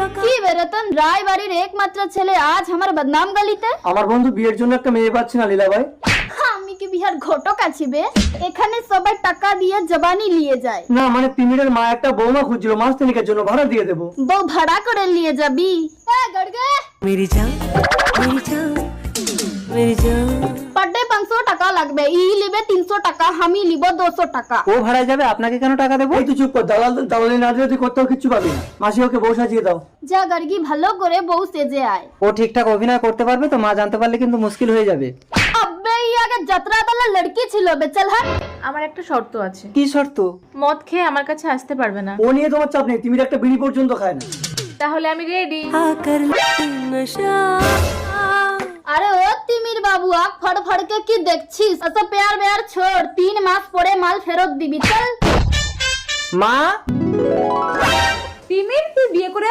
কি বেরতন রায় বাড়ির একমাত্র ছেলে আজ আমার বদনাম গালিতে। আমার বন্ধু বিয়ের জন্য একটা মেয়ে পাচ্ছে না লীলা ভাই। আমি কি বিহার ঘটক আছি বে? এখানে সবাই টাকা দিয়ে জবানি নিয়ে যায়। না মানে তিমিরের মা একটা বৌমা খুঁজছিল মাস তিনিকের জন্য, ভাড়া দিয়ে দেবো। বউ ভাড়া করে নিয়ে যাবি? গড়গে मेरी जान मेरी जान मेरी जान। পার ডে 500 টাকা লাগবে, ই লিবে 300 টাকা, আমি লিব 200 টাকা। ও ভাড়ায় যাবে, আপনাকে কেন টাকা দেবো? এই তুই চুপ কর, দালালি না দিলে তুই করতেও কিচ্ছু পাবি না। মাসি ওকে বউ সাজিয়ে দাও। যা গর্গি ভালো করে বউ সেজে আয়। ও ঠিকঠাক অভিনয় করতে পারবে তো? মা জানতে পারলে কিন্তু মুশকিল হয়ে যাবে। আবে ই আগে যাত্রা দলের লড়কি ছিল বে, চল হাট। আমার একটা শর্ত আছে, কি শর্ত? মদ খেয়ে আমার কাছে আসতে পারবে না। ও নিয়ে তোমার চাপ নেই, তিমির একটা বিড়ি পর্যন্ত খায় না। তাহলে আমি রেডি। आकर नशा আরে ও তিমির বাবু, আখ ফড় ফড়কে কি দেখছিস? অত পেয়ার বেয়ার ছোড়, 3 মাস পরে মাল ফেরত দিবি, চল। মা তিমির, তুই বিয়ে করে